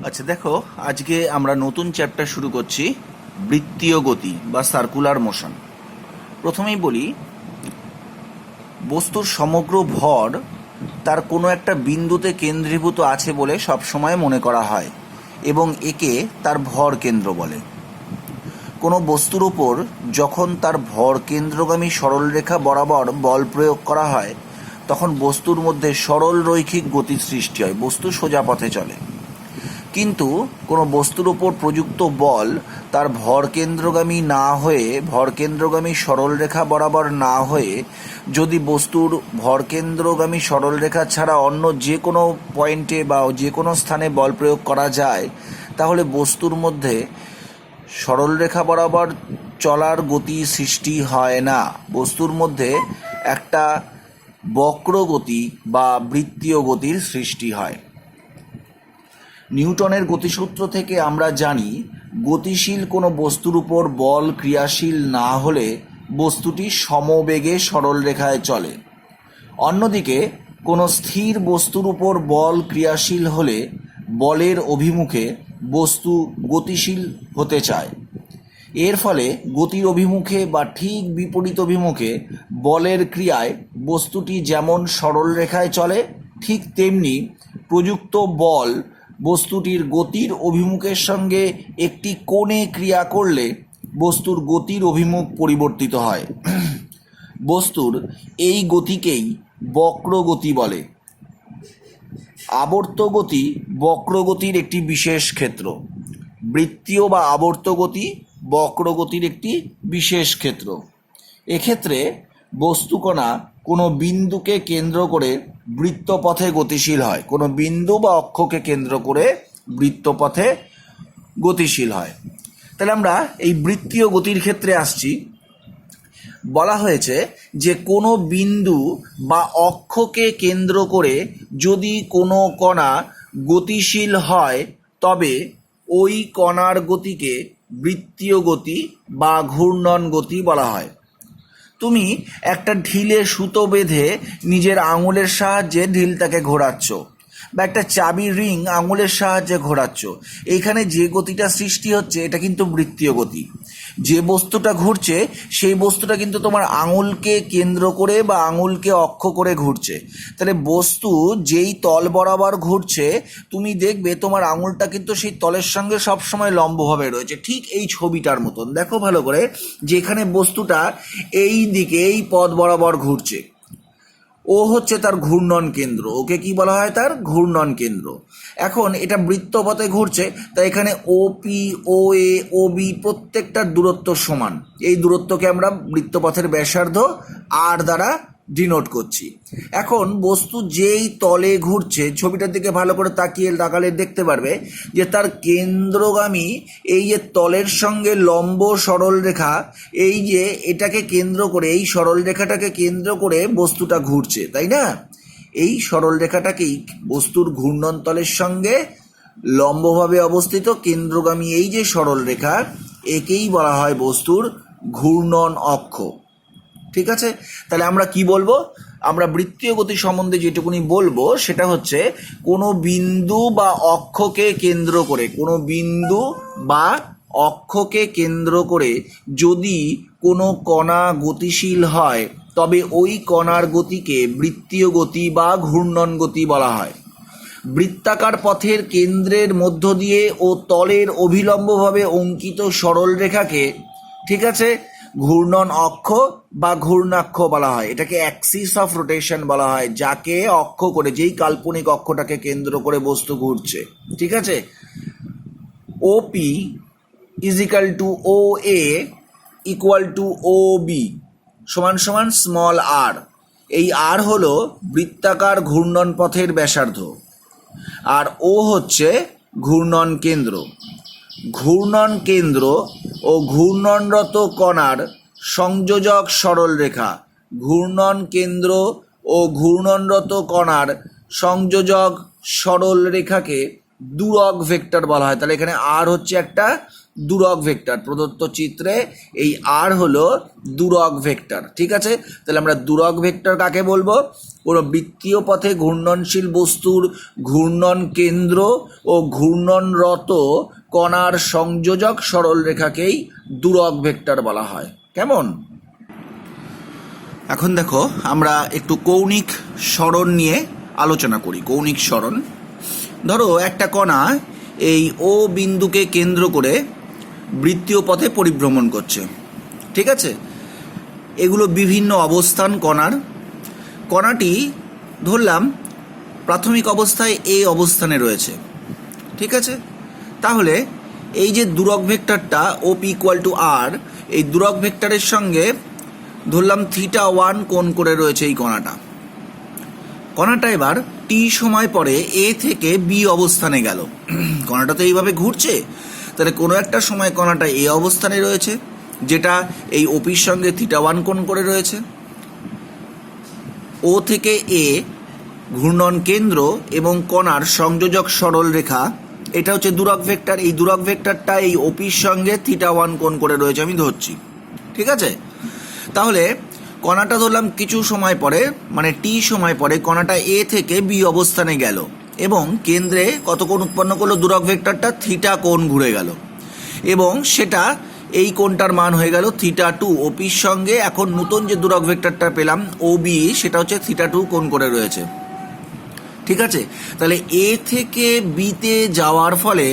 আচ্ছা দেখো, আজকে আমরা নতুন চ্যাপ্টার শুরু করছি, বৃত্তীয় গতি বা সার্কুলার মোশন। প্রথমেই বলি, বস্তুর সমগ্র ভর তার কোনো একটা বিন্দুতে কেন্দ্রীভূত আছে বলে সবসময় মনে করা হয় এবং একে তার ভর কেন্দ্র বলে। কোনো বস্তুর ওপর যখন তার ভর কেন্দ্রগামী সরলরেখা বরাবর বল প্রয়োগ করা হয় তখন বস্তুর মধ্যে সরল রৈখিক গতির সৃষ্টি হয়, বস্তু সোজা পথে চলে। কিন্তু কোনো বস্তুর ওপর প্রযুক্ত বল তার ভরকেন্দ্রগামী না হয়ে, ভরকেন্দ্রগামী সরলরেখা বরাবর না হয়ে যদি বস্তুর ভরকেন্দ্রগামী সরলরেখা ছাড়া অন্য যে কোনো পয়েন্টে বা যে কোনো স্থানে বল প্রয়োগ করা যায়, তাহলে বস্তুর মধ্যে সরলরেখা বরাবর চলার গতি সৃষ্টি হয় না। বস্তুর মধ্যে একটা বক্র গতি বা বৃত্তীয় গতির সৃষ্টি হয়। নিউটনের গতিসূত্র থেকে আমরা জানি, গতিশীল কোনো বস্তুর উপর বল ক্রিয়াশীল না হলে বস্তুটি সমবেগে সরলরেখায় চলে। অন্যদিকে কোনো স্থির বস্তুর উপর বল ক্রিয়াশীল হলে বলের অভিমুখে বস্তু গতিশীল হতে চায়। এর ফলে গতির অভিমুখে বা ঠিক বিপরীত অভিমুখে বলের ক্রিয়ায় বস্তুটি যেমন সরলরেখায় চলে, ঠিক তেমনি প্রযুক্ত বল বস্তুটির গতির অভিমুখের সঙ্গে একটি কোণে ক্রিয়া করলে বস্তুর গতির অভিমুখ পরিবর্তিত হয়। বস্তুর এই গতিকেই বক্রগতি বলে। আবর্তগতি বক্রগতির একটি বিশেষ ক্ষেত্র। বৃত্তীয় বা আবর্তগতি বক্রগতির একটি বিশেষ ক্ষেত্র। এক্ষেত্রে বস্তুকণা কোনো বিন্দুকে কেন্দ্র করে বৃত্তপথে গতিশীল হয়, কোনো বিন্দু বা অক্ষকে কেন্দ্র করে বৃত্তপথে গতিশীল হয়। তাহলে আমরা এই বৃত্তীয় গতির ক্ষেত্রে আসছি। বলা হয়েছে যে কোনো বিন্দু বা অক্ষকে কেন্দ্র করে যদি কোনো কণা গতিশীল হয় তবে ওই কণার গতিকে বৃত্তীয় গতি বা ঘূর্ণন গতি বলা হয়। তুমি একটা ঢিলে সুতো বেঁধে নিজের আঙুলের সাহায্যে ঢিলটাকে ঘোরাচ্ছ, বা একটা চাবির রিং আঙুলের সাহায্যে ঘোরাচ্ছ। এইখানে যে গতিটা সৃষ্টি হচ্ছে এটা কিন্তু বৃত্তীয় গতি। যে বস্তুটা ঘুরছে সেই বস্তুটা কিন্তু তোমার আঙুলকে কেন্দ্র করে বা আঙুলকে অক্ষ করে ঘুরছে। তাহলে বস্তু যেই তল বরাবর ঘুরছে তুমি দেখবে তোমার আঙুলটা কিন্তু সেই তলের সঙ্গে সবসময় লম্বভাবে রয়েছে, ঠিক এই ছবিটার মতন। দেখো ভালো করে, যেখানে বস্তুটা এই দিকে এই পথ বরাবর ঘুরছে, ও হচ্ছে তার ঘূর্ণন কেন্দ্র। ওকে কি বলা হয়? তার ঘূর্ণন কেন্দ্র। এখন এটা বৃত্তপথে ঘুরছে, তাই এখানে ওপি, ও এ, ও বি প্রত্যেকটার দূরত্ব সমান। এই দূরত্বকে আমরা বৃত্তপথের ব্যাসার্ধ আর দ্বারা ডিনোট করছি। এখন বস্তু যেই তলে ঘুরছে, ছবিটার দিকে ভালো করে তাকালে দেখতে পারবে যে তার কেন্দ্রগামী এই যে তলের সঙ্গে লম্ব সরল রেখা, এই যে এটাকে কেন্দ্র করে, এই সরল রেখাটাকে কেন্দ্র করে বস্তুটা ঘুরছে, তাই না? এই সরল রেখাটাকেই বস্তুর ঘূর্ণন তলের সঙ্গে লম্বভাবে অবস্থিত কেন্দ্রগামী এই যে সরল রেখা, একেই বলা হয় বস্তুর ঘূর্ণন অক্ষ। ঠিক আছে? তাহলে আমরা কি বলবো? আমরা বৃত্তীয় গতি সম্বন্ধে যেটুকুনি বলবো সেটা হচ্ছে, কোনো বিন্দু বা অক্ষকে কেন্দ্র করে, কোনো বিন্দু বা অক্ষকে কেন্দ্র করে যদি কোনো কণা গতিশীল হয় তবে ওই কণার গতিকে বৃত্তীয় গতি বা ঘূর্ণন গতি বলা হয়। বৃত্তাকার পথের কেন্দ্রের মধ্য দিয়ে ও তলের অভিলম্বভাবে অঙ্কিত সরল রেখাকে, ঠিক আছে, ঘূর্ণন অক্ষ বা ঘূর্ণাক্ষ বলা হয়। এটাকে অ্যাক্সিস অফ রোটেশন বলা হয়, যাকে অক্ষ করে, যেই কাল্পনিক অক্ষটাকে কেন্দ্র করে বস্তু ঘুরছে। ঠিক আছে? OP equal to O A equal to O B সমান সমান স্মল আর। এই আর হলো বৃত্তাকার ঘূর্ণন পথের ব্যাসার্ধ, আর ও হচ্ছে ঘূর্ণন কেন্দ্র। ঘূর্ণন কেন্দ্র ও ঘূর্ণনরত কণার সংযোজক সরল রেখা, ঘূর্ণন কেন্দ্র ও ঘূর্ণনরত কণার সংযোজক সরল রেখাকে দূরক ভেক্টর বলা হয়। তাহলে এখানে আর হচ্ছে একটা দূরক ভেক্টর, প্রদত্ত চিত্রে এই আর হলো দূরক ভেক্টর। ঠিক আছে, তাহলে আমরা দূরক ভেক্টর কাকে বলবো? কোনো বৃত্তীয় পথে ঘূর্ণনশীল বস্তুর ঘূর্ণন কেন্দ্র ও ঘূর্ণনরত কণার সংযোজক সরলরেখাকেই দূরক ভেক্টর বলা হয়। কেমন? এখন দেখো আমরা একটু কৌণিক সরণ নিয়ে আলোচনা করি। কৌণিক সরণ, ধরো একটা কণা এই ও বিন্দুকে কেন্দ্র করে বৃত্তীয় পথে পরিভ্রমণ করছে। ঠিক আছে, এগুলো বিভিন্ন অবস্থান কণার। কণাটি ধরলাম প্রাথমিক অবস্থায় এই অবস্থানে রয়েছে। ঠিক আছে, তাহলে এই যে দূরক ভেক্টরটা ওপি ইকুয়াল টু আর, এই দূরক ভেক্টরের সঙ্গে ধরলাম θ1 কোণ করে রয়েছে এই কণাটা। কণাটা এবার টি সময় পরে এ থেকে বি অবস্থানে গেল। কণাটা তো এইভাবে ঘুরছে, তাহলে কোনো একটা সময় কণাটা এ অবস্থানে রয়েছে, যেটা এই ওপির সঙ্গে θ1 কোণ করে রয়েছে। ও থেকে এ ঘূর্ণন কেন্দ্র এবং কণার সংযোজক সরল রেখা, এটা হচ্ছে দূরক ভেক্টর। এই দূরক ভেক্টরটা এই ওপির সঙ্গে θ1 কোণ করে রয়েছে, আমি ধরছি। ঠিক আছে, তাহলে কণাটা ধরলাম কিছু সময় পরে, মানে টি সময় পরে কণাটা এ থেকে বি অবস্থানে গেল এবং কেন্দ্রে কত কোণ উৎপন্ন করলো? দূরক ভেক্টরটা θ কোণ ঘুরে গেল এবং সেটা এই কোণটার মান হয়ে গেল θ2। ওপির সঙ্গে এখন নতুন যে দূরক ভেক্টরটা পেলাম ও বি, সেটা হচ্ছে θ2 কোণ করে রয়েছে। ঠিক আছে, তাহলে এ থেকে বিতে যাওয়ার ফলে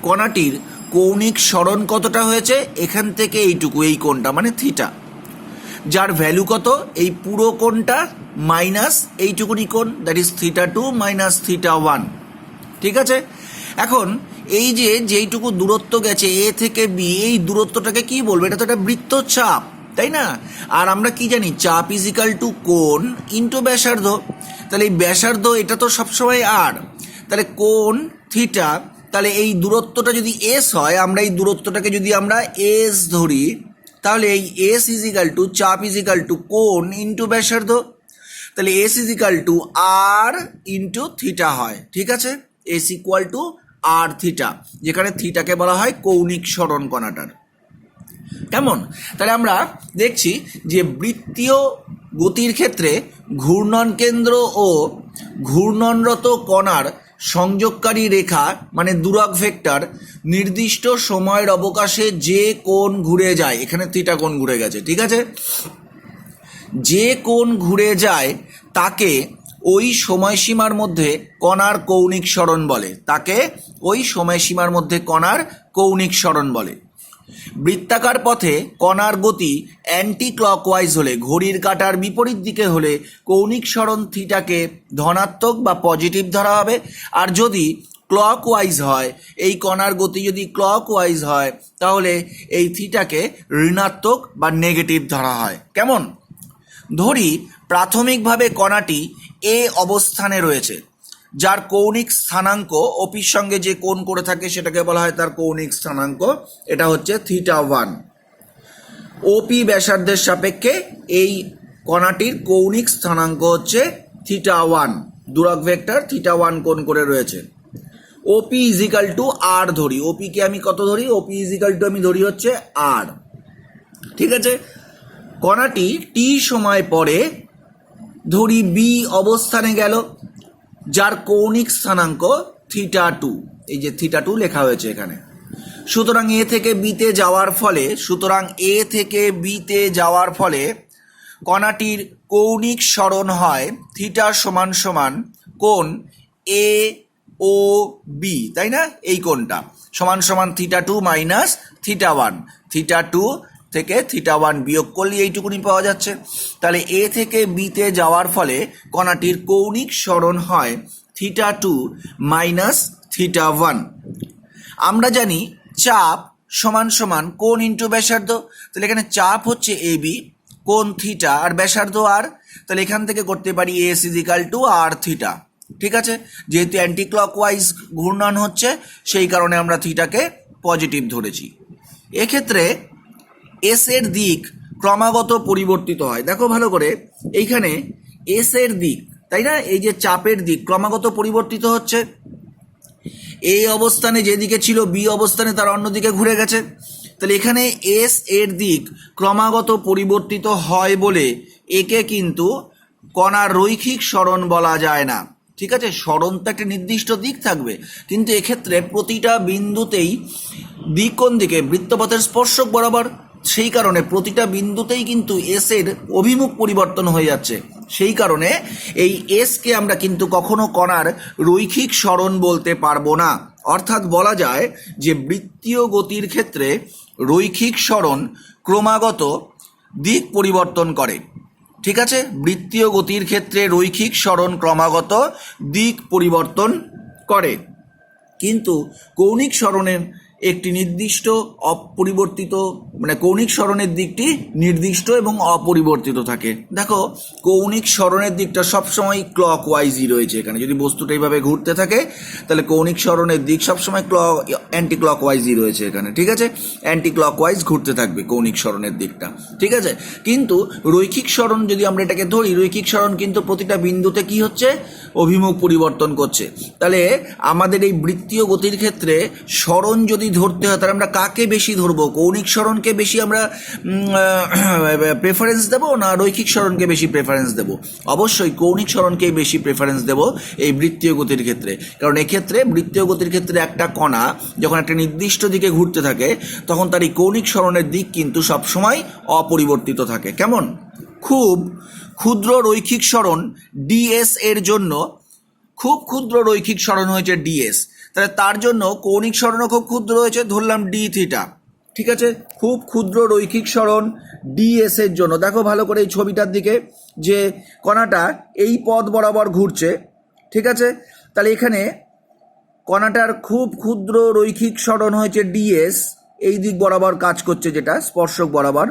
কণাটির কৌণিক সরণ কতটা হয়েছে? এখান থেকে এইটুকু, এই কোণটা মানে θ, যার ভ্যালু কত? এই পুরো কোণটা মাইনাস এইটুকুনি কোণ, দ্যাট ইজ θ2 মাইনাস θ1। ঠিক আছে, এখন এই যে যেইটুকু দূরত্ব গেছে এ থেকে বি, এই দূরত্বটাকে কি বলবো? এটা তো একটা বৃত্তচাপ, তাই না? আর আমরা কি জানি? চাপ ইজ ইকাল টু কোণ ইন্টু ব্যাসার্ধ। তাহলে এই ব্যাসার্ধ এটা তো সবসময় আর, তাহলে কোণ থিটা, তাহলে এই দূরত্বটা যদি এস হয়, আমরা এই দূরত্বটাকে যদি আমরা এস ধরি, তাহলে এই এস ইজ ইকাল টু চাপ ইজ ইকাল টু কোণ ইন্টু ব্যাসার্ধ। তাহলে S is equal to R into theta হয়। ঠিক আছে, S equal to R theta, যেখানে থিটাকে বলা হয় কৌণিক সরণ কণাটার। কেমন? তাহলে আমরা দেখছি যে বৃত্তীয় গতির ক্ষেত্রে ঘূর্ণন কেন্দ্র ও ঘূর্ণনরত কণার সংযোগকারী রেখা মানে দূরক ভেক্টর নির্দিষ্ট সময়ের অবকাশে যে কোণ ঘুরে যায়, এখানে থিটা কোণ ঘুরে গেছে। ঠিক আছে, যে কোণ ঘুরে যায় তাকে ওই সময়সীমার মধ্যে কণার কৌণিক সরণ বলে, তাকে ওই সময়সীমার মধ্যে কণার কৌণিক সরণ বলে। বৃত্তাকার পথে কণার গতি অ্যান্টি ক্লকওয়াইজ হলে, ঘড়ির কাঁটার বিপরীত দিকে হলে কৌণিক সরণ থিটাকে ধনাত্মক বা পজিটিভ ধরা হবে। আর যদি ক্লকওয়াইজ হয়, এই কণার গতি যদি ক্লকওয়াইজ হয়, তাহলে এই থিটাকে ঋণাত্মক বা নেগেটিভ ধরা হয়। কেমন? ধরি প্রাথমিকভাবে কণাটি এ অবস্থানে রয়েছে, যার কৌণিক স্থানাঙ্ক ওপির সঙ্গে যে কোণ করে থাকে সেটাকে বলা হয় তার কৌণিক স্থানাঙ্ক, এটা হচ্ছে θ1। ওপি ব্যাসার্ধের সাপেক্ষে এই কণাটির কৌণিক স্থানাঙ্ক হচ্ছে θ1, দূরক ভেক্টর θ1 কোণ করে রয়েছে। ওপি ইজ ইকাল টু আর ধরি, ওপিকে আমি কত ধরি? ওপি ইজ ইকাল টু আমি ধরি হচ্ছে আর। ঠিক আছে, কণাটি টি সময় পরে ধরি বি অবস্থানে গেল, যার কৌণিক স্থানাঙ্ক θ2, এই যে θ2 লেখা হয়েছে এখানে। সুতরাং এ থেকে বিতে যাওয়ার ফলে কণাটির কৌণিক সরণ হয় থিটা সমান সমান কোণ এ ও বি, তাই না? এই কোণটা সমান সমান θ2 মাইনাস θ1, θ2 থেকে θ1 বিয়োগ করলে এইটুকুনি পাওয়া যাচ্ছে। তাহলে এ থেকে বিতে যাওয়ার ফলে কণাটির কৌণিক সরণ হয় θ2 মাইনাস θ1। আমরা জানি চাপ সমান সমান কোণ ইন্টু ব্যাসার্ধ, তাহলে এখানে চাপ হচ্ছে এ বি, কোণ থিটা আর ব্যাসার্ধ আর, তাহলে এখান থেকে করতে পারি S is equal to R theta. ঠিক আছে, যেহেতু অ্যান্টি ক্লকওয়াইজ ঘূর্ণন হচ্ছে সেই কারণে আমরা থিটাকে পজিটিভ ধরেছি। এক্ষেত্রে এস এর দিক ক্রমাগত পরিবর্তিত হয়। দেখো ভালো করে, এইখানে এস এর দিক, তাই না? এই যে চাপের দিক ক্রমাগত পরিবর্তিত হচ্ছে। এ অবস্থানে যেদিকে ছিল বি অবস্থানে তার অন্যদিকে ঘুরে গেছে। তাহলে এখানে এস এর দিক ক্রমাগত পরিবর্তিত হয় বলে একে কিন্তু কণার রৈখিক সরণ বলা যায় না। ঠিক আছে, সরণ তো একটা নির্দিষ্ট দিক থাকবে, কিন্তু এক্ষেত্রে প্রতিটা বিন্দুতেই দিক কোন দিকে, বৃত্তপথের স্পর্শক বরাবর, সেই কারণে প্রতিটা বিন্দুতেই কিন্তু এস এর অভিমুখ পরিবর্তন হয়ে যাচ্ছে। সেই কারণে এই এসকে আমরা কিন্তু কখনো কণার রৈখিক সরণ বলতে পারবো না। অর্থাৎ বলা যায় যে বৃত্তীয় গতির ক্ষেত্রে রৈখিক সরণ ক্রমাগত দিক পরিবর্তন করে। ঠিক আছে, বৃত্তীয় গতির ক্ষেত্রে রৈখিক সরণ ক্রমাগত দিক পরিবর্তন করে, কিন্তু কৌণিক সরণের একটি নির্দিষ্ট অপরিবর্তিত, মানে কৌণিক সরণের দিকটি নির্দিষ্ট এবং অপরিবর্তিত থাকে। দেখো, কৌণিক সরণের দিকটা সবসময় ক্লক ওয়াইজই রয়েছে। এখানে যদি বস্তুটা এইভাবে ঘুরতে থাকে তাহলে কৌণিক সরণের দিক সবসময় অ্যান্টি ক্লক ওয়াইজই রয়েছে এখানে। ঠিক আছে, অ্যান্টি ক্লক ওয়াইজ ঘুরতে থাকবে কৌণিক সরণের দিকটা। ঠিক আছে, কিন্তু রৈখিক সরণ যদি আমরা এটাকে ধরি, রৈখিক সরণ কিন্তু প্রতিটা বিন্দুতে কি হচ্ছে, অভিমুখ পরিবর্তন করছে। তাহলে আমাদের এই বৃত্তীয় গতির ক্ষেত্রে সরণ যদি ধরতে হয় তাহলে আমরা কাকে বেশি ধরবো, কৌণিক সরণকে বেশি আমরা প্রেফারেন্স দেবো না রৈখিক সরণকে বেশি প্রেফারেন্স দেবো? অবশ্যই কৌণিক সরণকেই বেশি প্রেফারেন্স দেবো এই বৃত্তীয় গতির ক্ষেত্রে। কারণ এক্ষেত্রে বৃত্তীয় গতির ক্ষেত্রে একটা কণা যখন একটা নির্দিষ্ট দিকে ঘুরতে থাকে তখন তার এই কৌণিক সরণের দিক কিন্তু সবসময় অপরিবর্তিত থাকে। কেমন? খুব ক্ষুদ্র রৈখিক সরণ ডিএস এর জন্য, খুব ক্ষুদ্র রৈখিক সরণ হয়েছে ডিএস, তাহলে তার জন্য কৌণিক সরণও খুব ক্ষুদ্র হয়েছে, ধরলাম ডি থিটা। ঠিক আছে, খুব ক্ষুদ্র রৈখিক সরণ ডিএস এর জন্য দেখো ভালো করে এই ছবিটার দিকে, যে কণাটা এই পথ বরাবর ঘুরছে। ঠিক আছে, তাহলে এখানে কণাটার খুব ক্ষুদ্র রৈখিক সরণ হয়েছে ডিএস, এই দিক বরাবর কাজ করছে যেটা স্পর্শক বরাবর,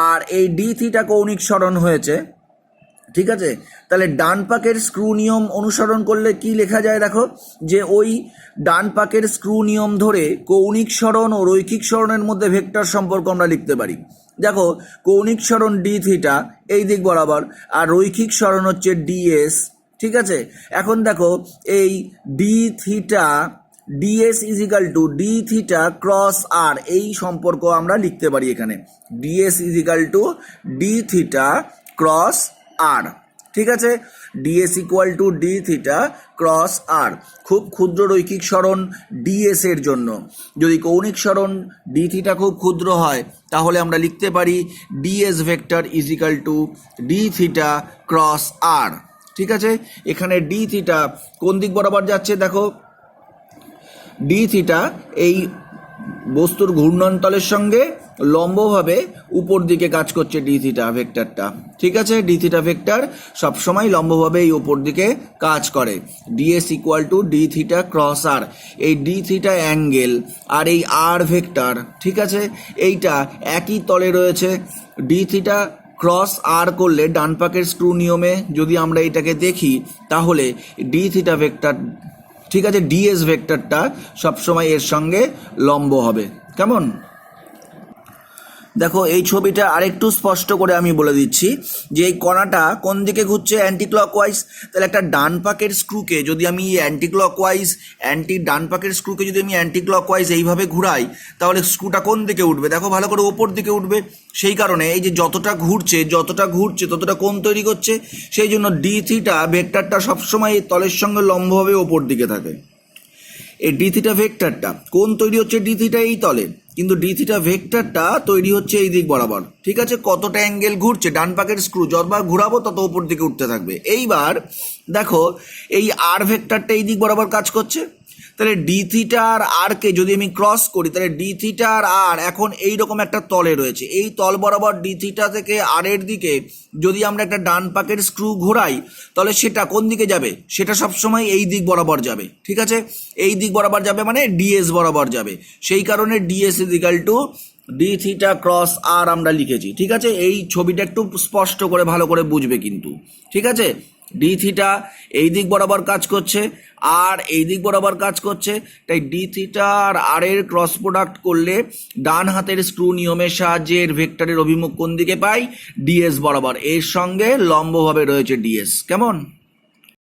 আর এই ডি থিটা কৌণিক সরণ হয়েছে। ঠিক আছে, তাহলে ডান পাকের স্ক্রু নিয়ম অনুসরণ করলে কি লেখা যায় দেখো, যে ওই ডান পাকের স্ক্রু নিয়ম ধরে কৌণিক সরণ ও রৈখিক সরণের মধ্যে ভেক্টর সম্পর্ক আমরা লিখতে পারি। দেখো, কৌণিক সরণ ডি থিটা এই দিক বরাবর, আর রৈখিক সরণ হচ্ছে ডিএস। ঠিক আছে, এখন দেখো এই d theta dS equal to d theta cross r, এই সম্পর্ক আমরা লিখতে পারি এখানে, dS equal to d theta cross r. ঠিক আছে, dS equal to d theta cross r. খুব ক্ষুদ্র রৈখিক সরণ ডিএস এর জন্য যদি কৌণিক সরণ ডি থিটা খুব ক্ষুদ্র হয় তাহলে আমরা লিখতে পারি dS vector equal to d theta cross r. ঠিক আছে, এখানে ডি থিটা কোন দিক বরাবর যাচ্ছে দেখো, ডি থিটা এই বস্তুর ঘূর্ণনতলের সঙ্গে লম্বভাবে উপর দিকে কাজ করছে ডি থিটা ভেক্টরটা। ঠিক আছে, ডি থিটা ভেক্টর সবসময় লম্বভাবে এই উপর দিকে কাজ করে। DS equal to d theta cross r, এই ডি থিটা অ্যাঙ্গেল আর এই আর ভেক্টর, ঠিক আছে, এইটা একই তলে রয়েছে। ডি থিটা ক্রস আর করলে ডান পাকের স্ক্রু নিয়মে যদি আমরা এটাকে দেখি তাহলে ডি থিটা ভেক্টর, ঠিক আছে, ডিএস ভেক্টরটা সবসময় এর সঙ্গে লম্ব হবে। কেমন? দেখো এই ছবিটা আরেকটু স্পষ্ট করে আমি বলে দিচ্ছি যে এই কণাটা কোন দিকে ঘুরছে, অ্যান্টি ক্লকওয়াইজ। তাহলে একটা ডান পাকের স্ক্রুকে যদি আমি অ্যান্টি ক্লকওয়াইজ, ডান পাকের স্ক্রুকে যদি আমি অ্যান্টি ক্লকওয়াইজ এইভাবে ঘুরাই তাহলে স্ক্রুটা কোন দিকে উঠবে দেখো ভালো করে, ওপর দিকে উঠবে। সেই কারণে এই যে যতটা ঘুরছে ততটা কোণ তৈরি করছে, সেই জন্য ডি থিটা ভেক্টরটা সবসময় এই তলের সঙ্গে লম্বভাবে ওপর দিকে থাকে। এই ডি থিটা ভেক্টরটা কোণ তৈরি হচ্ছে ডি থিটা এই তলে, কিন্তু ডি থিটা ভেক্টরটা তৈরি হচ্ছে এই দিক বরাবর। ঠিক আছে, কতটা অ্যাঙ্গেল ঘুরছে, ডান পাকের স্ক্রু যতবার ঘুরাবো তত উপর দিকে উঠতে থাকবে। এইবার দেখো এই আর ভেক্টরটা এই দিক বরাবর কাজ করছে, তাহলে ডি থিটা আর আরকে যদি আমি ক্রস করি তাহলে ডি থিটা আর আর এখন এইরকম একটা তলে রয়েছে, এই তল বরাবর ডি থিটা থেকে আর এর দিকে যদি আমরা একটা ডান পাকের স্ক্রু ঘোরাই তাহলে সেটা কোন দিকে যাবে, সেটা সবসময় এই দিক বরাবর যাবে। ঠিক আছে, এই দিক বরাবর যাবে মানে ডিএস বরাবর যাবে, সেই কারণে dS equal to d theta cross r আমরা লিখেছি। ঠিক আছে, এই ছবিটা একটু স্পষ্ট করে ভালো করে বুঝবে কিন্তু। ঠিক আছে, ডি থিটা এই দিক বরাবর কাজ করছে, আর এই দিক বরাবর কাজ করছে, তাই ডি থিটা আর আর এর ক্রস প্রোডাক্ট করলে ডান হাতের স্ক্রু নিয়মের সাহায্যে এর ভেক্টরের অভিমুখ কোন দিকে পাই, ডিএস বরাবর, এর সঙ্গে লম্বভাবে রয়েছে ডিএস। কেমন?